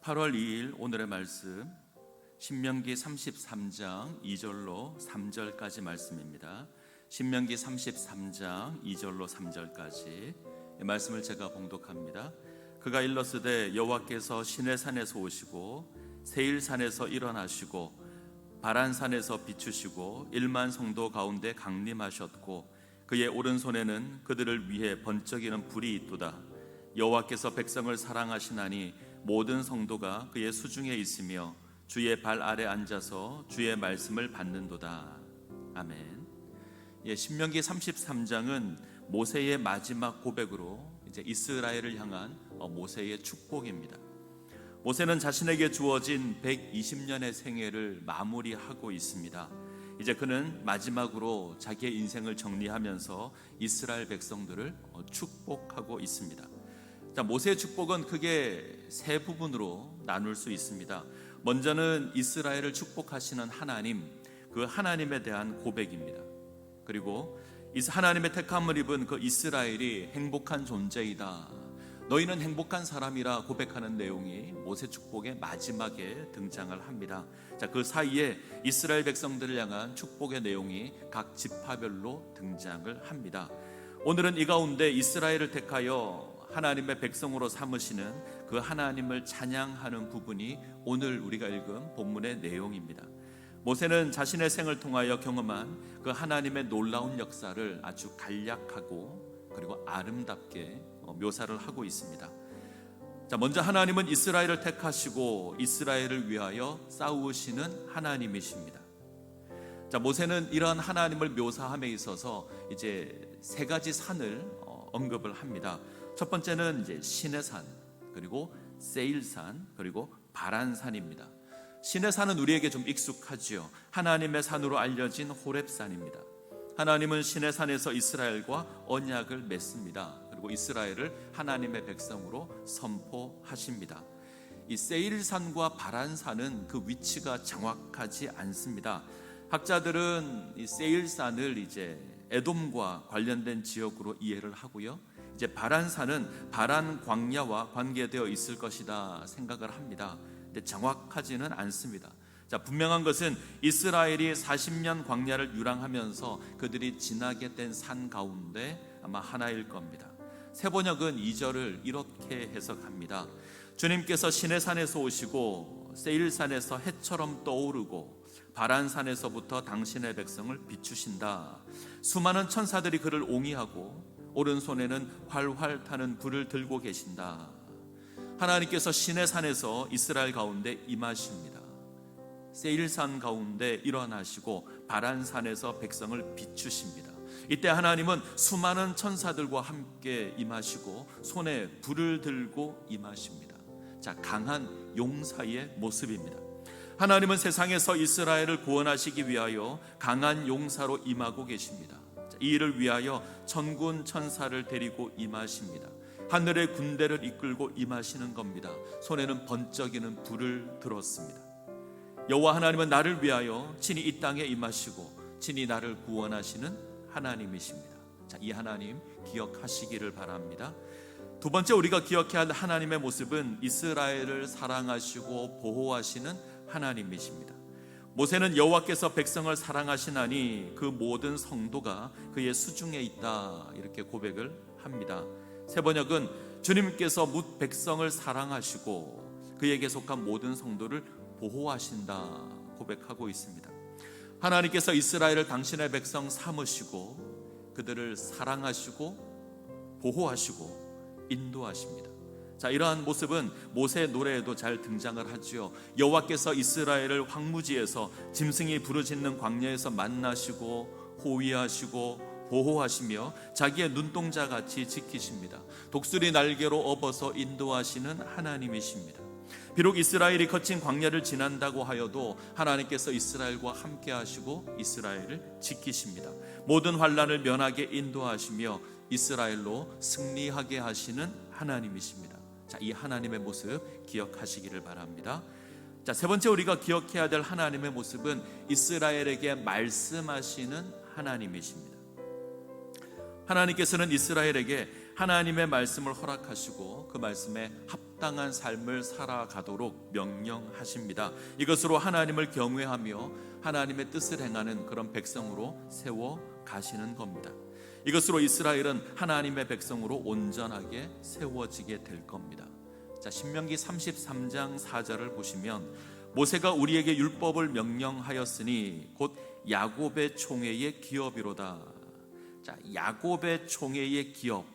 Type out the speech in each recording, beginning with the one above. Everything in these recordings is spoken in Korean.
8월 2일 오늘의 말씀 신명기 33장 2절로 3절까지 말씀입니다. 신명기 33장 2절로 3절까지 이 말씀을 제가 봉독합니다. 그가 일렀으되 여호와께서 시내산에서 오시고 세일산에서 일어나시고 바란산에서 비추시고 1만 성도 가운데 강림하셨고 그의 오른손에는 그들을 위해 번쩍이는 불이 있도다. 여호와께서 백성을 사랑하시나니 모든 성도가 그의 수중에 있으며 주의 발 아래 앉아서 주의 말씀을 받는도다. 아멘. 신명기 33장은 모세의 마지막 고백으로 이제 이스라엘을 향한 모세의 축복입니다. 모세는 자신에게 주어진 120년의 생애를 마무리하고 있습니다. 이제 그는 마지막으로 자기의 인생을 정리하면서 이스라엘 백성들을 축복하고 있습니다. 모세의 축복은 크게 세 부분으로 나눌 수 있습니다. 먼저는 이스라엘을 축복하시는 하나님, 그 하나님에 대한 고백입니다. 그리고 하나님의 택함을 입은 그 이스라엘이 행복한 존재이다, 너희는 행복한 사람이라 고백하는 내용이 모세 축복의 마지막에 등장을 합니다. 그 사이에 이스라엘 백성들을 향한 축복의 내용이 각 지파별로 등장을 합니다. 오늘은 이 가운데 이스라엘을 택하여 하나님의 백성으로 삼으시는 그 하나님을 찬양하는 부분이 오늘 우리가 읽은 본문의 내용입니다. 모세는 자신의 생을 통하여 경험한 그 하나님의 놀라운 역사를 아주 간략하고 그리고 아름답게 묘사를 하고 있습니다. 먼저 하나님은 이스라엘을 택하시고 이스라엘을 위하여 싸우시는 하나님이십니다. 모세는 이러한 하나님을 묘사함에 있어서 이제 세 가지 산을 언급을 합니다. 첫 번째는 이제 시내산, 그리고 세일산, 그리고 바란산입니다. 시내산은 우리에게 좀 익숙하지요. 하나님의 산으로 알려진 호렙산입니다. 하나님은 시내산에서 이스라엘과 언약을 맺습니다. 그리고 이스라엘을 하나님의 백성으로 선포하십니다. 이 세일산과 바란산은 그 위치가 정확하지 않습니다. 학자들은 이 세일산을 이제 에돔과 관련된 지역으로 이해를 하고요. 이제 바란산은 바란 광야와 관계되어 있을 것이다 생각을 합니다. 근데 정확하지는 않습니다. 분명한 것은 이스라엘이 40년 광야를 유랑하면서 그들이 지나게 된 산 가운데 아마 하나일 겁니다. 세번역은 2절을 이렇게 해석합니다. 주님께서 시내산에서 오시고 세일산에서 해처럼 떠오르고 바란산에서부터 당신의 백성을 비추신다. 수많은 천사들이 그를 옹이하고 오른손에는 활활 타는 불을 들고 계신다. 하나님께서 시내산에서 이스라엘 가운데 임하십니다. 세일산 가운데 일어나시고 바란산에서 백성을 비추십니다. 이때 하나님은 수많은 천사들과 함께 임하시고 손에 불을 들고 임하십니다. 강한 용사의 모습입니다. 하나님은 세상에서 이스라엘을 구원하시기 위하여 강한 용사로 임하고 계십니다. 이 일을 위하여 천군 천사를 데리고 임하십니다. 하늘의 군대를 이끌고 임하시는 겁니다. 손에는 번쩍이는 불을 들었습니다. 여호와 하나님은 나를 위하여 친히 이 땅에 임하시고 친히 나를 구원하시는 하나님이십니다. 이 하나님 기억하시기를 바랍니다. 두 번째 우리가 기억해야 할 하나님의 모습은 이스라엘을 사랑하시고 보호하시는 하나님이십니다. 모세는 여호와께서 백성을 사랑하시나니 그 모든 성도가 그의 수중에 있다 이렇게 고백을 합니다. 세번역은 주님께서 뭇 백성을 사랑하시고 그에게 속한 모든 성도를 보호하신다 고백하고 있습니다. 하나님께서 이스라엘을 당신의 백성 삼으시고 그들을 사랑하시고 보호하시고 인도하십니다. 이러한 모습은 모세의 노래에도 잘 등장을 하지요. 여호와께서 이스라엘을 황무지에서 짐승이 부르짖는 광야에서 만나시고 호위하시고 보호하시며 자기의 눈동자같이 지키십니다. 독수리 날개로 업어서 인도하시는 하나님이십니다. 비록 이스라엘이 거친 광야를 지난다고 하여도 하나님께서 이스라엘과 함께 하시고 이스라엘을 지키십니다. 모든 환난을 면하게 인도하시며 이스라엘로 승리하게 하시는 하나님이십니다. 이 하나님의 모습 기억하시기를 바랍니다. 세 번째 우리가 기억해야 될 하나님의 모습은 이스라엘에게 말씀하시는 하나님이십니다. 하나님께서는 이스라엘에게 하나님의 말씀을 허락하시고 그 말씀에 합당한 삶을 살아가도록 명령하십니다. 이것으로 하나님을 경외하며 하나님의 뜻을 행하는 그런 백성으로 세워 가시는 겁니다. 이것으로 이스라엘은 하나님의 백성으로 온전하게 세워지게 될 겁니다. 자, 신명기 33장 4절을 보시면 모세가 우리에게 율법을 명령하였으니 곧 야곱의 총회의 기업이로다. 자, 야곱의 총회의 기업,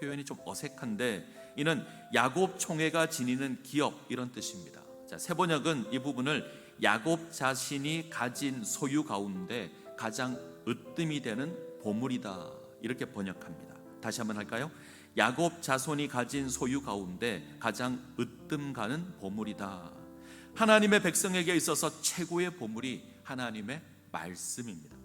표현이 좀 어색한데 이는 야곱 총회가 지니는 기업, 이런 뜻입니다. 자, 세번역은 이 부분을 야곱 자신이 가진 소유 가운데 가장 으뜸이 되는 보물이다, 이렇게 번역합니다. 다시 한번 할까요? 야곱 자손이 가진 소유 가운데 가장 으뜸 가는 보물이다. 하나님의 백성에게 있어서 최고의 보물이 하나님의 말씀입니다.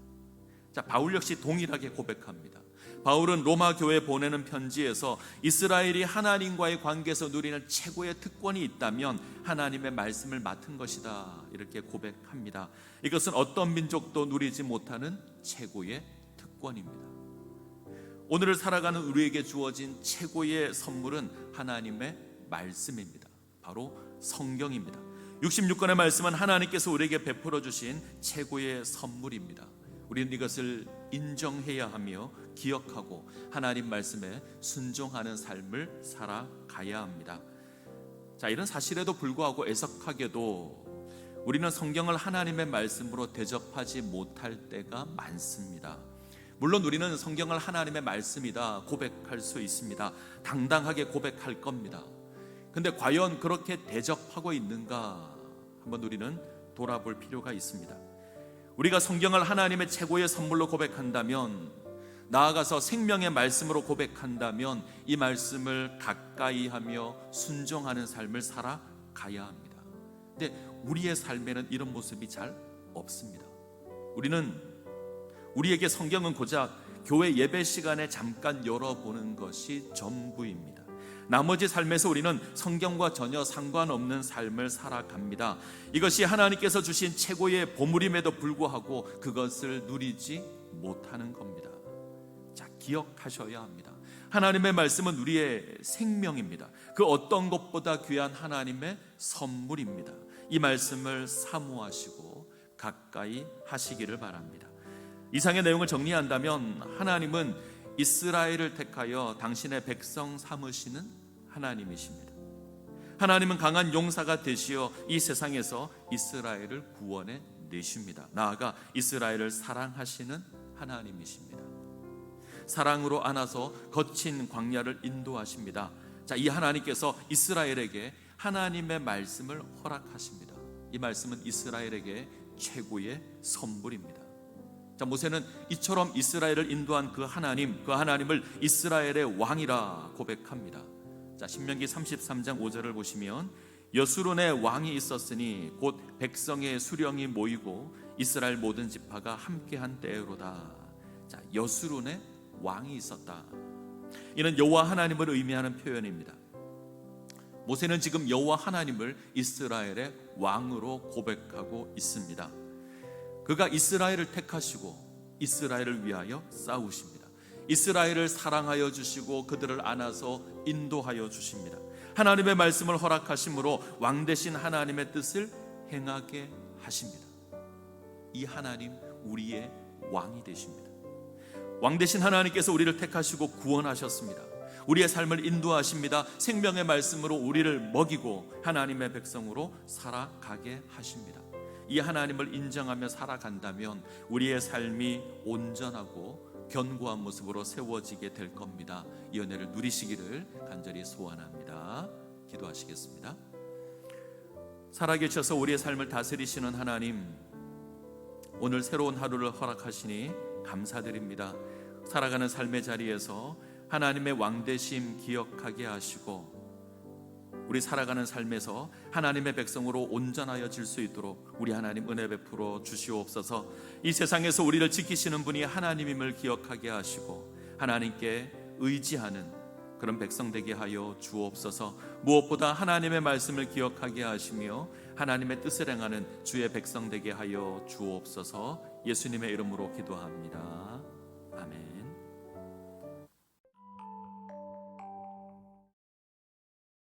자, 바울 역시 동일하게 고백합니다. 바울은 로마 교회에 보내는 편지에서 이스라엘이 하나님과의 관계에서 누리는 최고의 특권이 있다면 하나님의 말씀을 맡은 것이다, 이렇게 고백합니다. 이것은 어떤 민족도 누리지 못하는 최고의 특권입니다. 오늘을 살아가는 우리에게 주어진 최고의 선물은 하나님의 말씀입니다. 바로 성경입니다. 66권의 말씀은 하나님께서 우리에게 베풀어 주신 최고의 선물입니다. 우리는 이것을 인정해야 하며 기억하고 하나님 말씀에 순종하는 삶을 살아가야 합니다. 자, 이런 사실에도 불구하고 애석하게도 우리는 성경을 하나님의 말씀으로 대접하지 못할 때가 많습니다. 물론 우리는 성경을 하나님의 말씀이다 고백할 수 있습니다. 당당하게 고백할 겁니다. 근데 과연 그렇게 대접하고 있는가 한번 우리는 돌아볼 필요가 있습니다. 우리가 성경을 하나님의 최고의 선물로 고백한다면, 나아가서 생명의 말씀으로 고백한다면 이 말씀을 가까이 하며 순종하는 삶을 살아가야 합니다. 근데 우리의 삶에는 이런 모습이 잘 없습니다. 우리에게 성경은 고작 교회 예배 시간에 잠깐 열어보는 것이 전부입니다. 나머지 삶에서 우리는 성경과 전혀 상관없는 삶을 살아갑니다. 이것이 하나님께서 주신 최고의 보물임에도 불구하고 그것을 누리지 못하는 겁니다. 자, 기억하셔야 합니다. 하나님의 말씀은 우리의 생명입니다. 그 어떤 것보다 귀한 하나님의 선물입니다. 이 말씀을 사모하시고 가까이 하시기를 바랍니다. 이상의 내용을 정리한다면 하나님은 이스라엘을 택하여 당신의 백성 삼으시는 하나님이십니다. 하나님은 강한 용사가 되시어 이 세상에서 이스라엘을 구원해 내십니다. 나아가 이스라엘을 사랑하시는 하나님이십니다. 사랑으로 안아서 거친 광야를 인도하십니다. 자, 이 하나님께서 이스라엘에게 하나님의 말씀을 허락하십니다. 이 말씀은 이스라엘에게 최고의 선물입니다. 자, 모세는 이처럼 이스라엘을 인도한 그 하나님을 이스라엘의 왕이라 고백합니다. 자, 신명기 33장 5절을 보시면 여수론에 왕이 있었으니 곧 백성의 수령이 모이고 이스라엘 모든 지파가 함께한 때로다. 자, 여수론에 왕이 있었다. 이는 여호와 하나님을 의미하는 표현입니다. 모세는 지금 여호와 하나님을 이스라엘의 왕으로 고백하고 있습니다. 그가 이스라엘을 택하시고 이스라엘을 위하여 싸우십니다. 이스라엘을 사랑하여 주시고 그들을 안아서 인도하여 주십니다. 하나님의 말씀을 허락하심으로 왕 되신 하나님의 뜻을 행하게 하십니다. 이 하나님 우리의 왕이 되십니다. 왕 되신 하나님께서 우리를 택하시고 구원하셨습니다. 우리의 삶을 인도하십니다. 생명의 말씀으로 우리를 먹이고 하나님의 백성으로 살아가게 하십니다. 이 하나님을 인정하며 살아간다면 우리의 삶이 온전하고 견고한 모습으로 세워지게 될 겁니다. 이 은혜를 누리시기를 간절히 소원합니다. 기도하시겠습니다. 살아계셔서 우리의 삶을 다스리시는 하나님, 오늘 새로운 하루를 허락하시니 감사드립니다. 살아가는 삶의 자리에서 하나님의 왕되심 기억하게 하시고 우리 살아가는 삶에서 하나님의 백성으로 온전하여질 수 있도록 우리 하나님 은혜 베풀어 주시옵소서. 이 세상에서 우리를 지키시는 분이 하나님임을 기억하게 하시고 하나님께 의지하는 그런 백성 되게 하여 주옵소서. 무엇보다 하나님의 말씀을 기억하게 하시며 하나님의 뜻을 행하는 주의 백성 되게 하여 주옵소서. 예수님의 이름으로 기도합니다. 아멘.